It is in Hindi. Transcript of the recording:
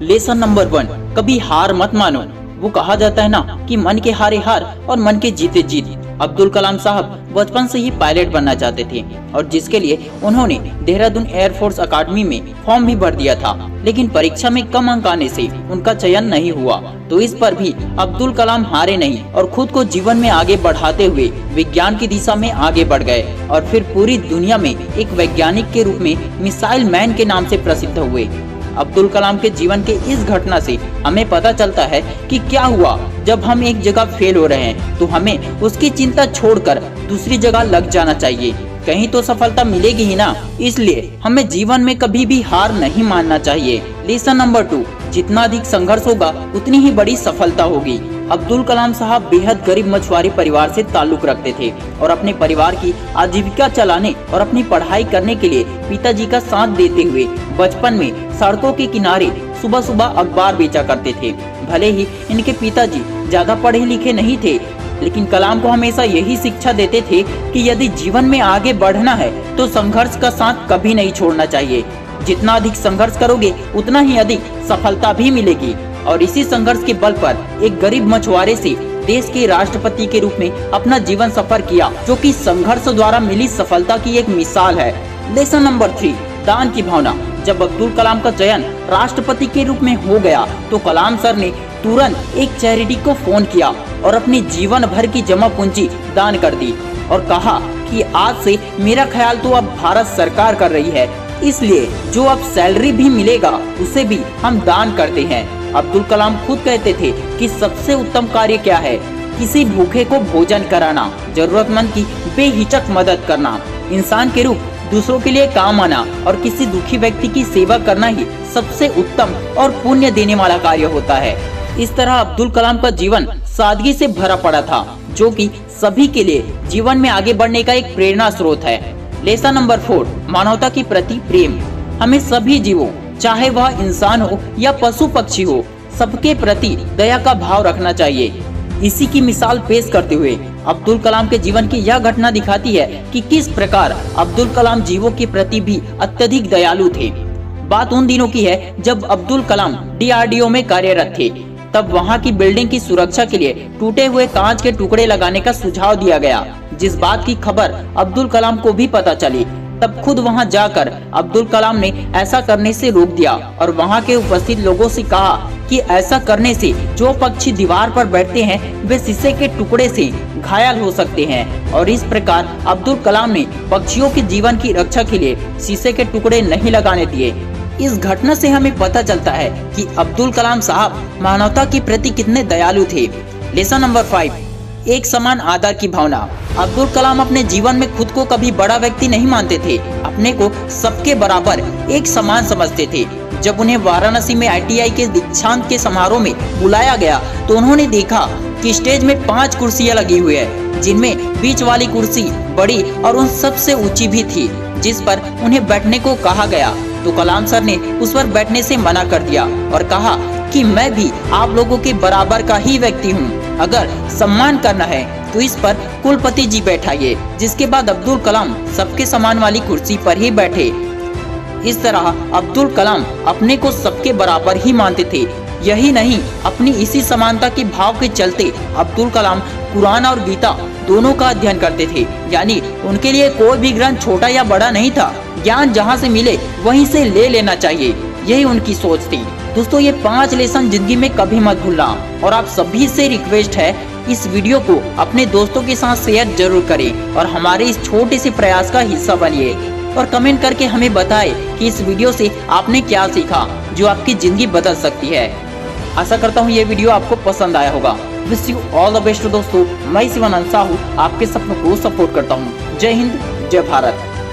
लेसन नंबर 1, कभी हार मत मानो। वो कहा जाता है ना कि मन के हारे हार और मन के जीते जीत। अब्दुल कलाम साहब बचपन से ही पायलट बनना चाहते थे और जिसके लिए उन्होंने देहरादून एयरफोर्स अकादमी में फॉर्म भी भर दिया था, लेकिन परीक्षा में कम अंक आने से उनका चयन नहीं हुआ। तो इस पर भी अब्दुल कलाम हारे नहीं और खुद को जीवन में आगे बढ़ाते हुए विज्ञान की दिशा में आगे बढ़ गए और फिर पूरी दुनिया में एक वैज्ञानिक के रूप में मिसाइल मैन के नाम से प्रसिद्ध हुए। अब्दुल कलाम के जीवन के इस घटना से हमें पता चलता है कि क्या हुआ जब हम एक जगह फेल हो रहे हैं तो हमें उसकी चिंता छोड़कर दूसरी जगह लग जाना चाहिए। कहीं तो सफलता मिलेगी ही ना, इसलिए हमें जीवन में कभी भी हार नहीं मानना चाहिए। लेसन नंबर 2, जितना अधिक संघर्ष होगा उतनी ही बड़ी सफलता होगी। अब्दुल कलाम साहब बेहद गरीब मछुआरे परिवार से ताल्लुक रखते थे और अपने परिवार की आजीविका चलाने और अपनी पढ़ाई करने के लिए पिताजी का साथ देते हुए बचपन में सड़कों के किनारे सुबह सुबह अखबार बेचा करते थे। भले ही इनके पिताजी ज्यादा पढ़े लिखे नहीं थे, लेकिन कलाम को हमेशा यही शिक्षा देते थे कि यदि जीवन में आगे बढ़ना है तो संघर्ष का साथ कभी नहीं छोड़ना चाहिए। जितना अधिक संघर्ष करोगे उतना ही अधिक सफलता भी मिलेगी। और इसी संघर्ष के बल पर एक गरीब मछुआरे से देश के राष्ट्रपति के रूप में अपना जीवन सफर किया, जो कि संघर्ष द्वारा मिली सफलता की एक मिसाल है। लेसन नंबर 3, दान की भावना। जब अब्दुल कलाम का चयन राष्ट्रपति के रूप में हो गया तो कलाम सर ने तुरंत एक चैरिटी को फोन किया और अपनी जीवन भर की जमा पूंजी दान कर दी और कहा कि आज से मेरा ख्याल तो अब भारत सरकार कर रही है, इसलिए जो अब सैलरी भी मिलेगा उसे भी हम दान करते हैं। अब्दुल कलाम खुद कहते थे कि सबसे उत्तम कार्य क्या है, किसी भूखे को भोजन कराना, जरूरतमंद की बेहिचक मदद करना, इंसान के रूप दूसरों के लिए काम आना और किसी दुखी व्यक्ति की सेवा करना ही सबसे उत्तम और पुण्य देने वाला कार्य होता है। इस तरह अब्दुल कलाम का जीवन सादगी से भरा पड़ा था, जो कि सभी के लिए जीवन में आगे बढ़ने का एक प्रेरणा स्रोत है। लेसन नंबर 4, मानवता के प्रति प्रेम। हमें सभी जीवों, चाहे वह इंसान हो या पशु पक्षी हो, सबके प्रति दया का भाव रखना चाहिए। इसी की मिसाल पेश करते हुए अब्दुल कलाम के जीवन की यह घटना दिखाती है कि किस प्रकार अब्दुल कलाम जीवों के प्रति भी अत्यधिक दयालु थे। बात उन दिनों की है जब अब्दुल कलाम DRDO में कार्यरत थे। तब वहां की बिल्डिंग की सुरक्षा के लिए टूटे हुए कांच के टुकड़े लगाने का सुझाव दिया गया। जिस बात की खबर अब्दुल कलाम को भी पता चली, तब खुद वहां जाकर अब्दुल कलाम ने ऐसा करने से रोक दिया और वहां के उपस्थित लोगों से कहा कि ऐसा करने से जो पक्षी दीवार पर बैठते हैं वे शीशे के टुकड़े से घायल हो सकते हैं। और इस प्रकार अब्दुल कलाम ने पक्षियों के जीवन की रक्षा के लिए शीशे के टुकड़े नहीं लगाने दिए। इस घटना से हमें पता चलता है कि अब्दुल कलाम साहब मानवता के प्रति कितने दयालु थे। लेसन नंबर 5, एक समान आदर की भावना। अब्दुल कलाम अपने जीवन में खुद को कभी बड़ा व्यक्ति नहीं मानते थे, अपने को सबके बराबर एक समान समझते थे। जब उन्हें वाराणसी में ITI के दीक्षांत के समारोह में बुलाया गया तो उन्होंने देखा कि स्टेज में 5 कुर्सियां लगी हुई है, जिनमें बीच वाली कुर्सी बड़ी और उन सबसे ऊंची भी थी, जिस पर उन्हें बैठने को कहा गया। तो कलाम सर ने उस पर बैठने से मना कर दिया और कहा कि मैं भी आप लोगों के बराबर का ही व्यक्ति हूँ, अगर सम्मान करना है तो इस पर कुलपति जी बैठाइए। जिसके बाद अब्दुल कलाम सबके समान वाली कुर्सी पर ही बैठे। इस तरह अब्दुल कलाम अपने को सबके बराबर ही मानते थे। यही नहीं, अपनी इसी समानता के भाव के चलते अब्दुल कलाम कुरान और गीता दोनों का अध्ययन करते थे, यानी उनके लिए कोई भी ग्रंथ छोटा या बड़ा नहीं था। ज्ञान जहाँ से मिले वहीं से ले लेना चाहिए, यही उनकी सोच थी। दोस्तों, ये 5 लेसन जिंदगी में कभी मत भूलना। और आप सभी से रिक्वेस्ट है, इस वीडियो को अपने दोस्तों के साथ शेयर जरूर करें और हमारे इस छोटे से प्रयास का हिस्सा बनिए और कमेंट करके हमें बताएं कि इस वीडियो से आपने क्या सीखा जो आपकी जिंदगी बदल सकती है। आशा करता हूँ ये वीडियो आपको पसंद आया होगा। Wish you all the best दोस्तों। मैं शिवानंद साहू आपके सपनों को सपोर्ट करता हूँ। जय हिंद, जय भारत।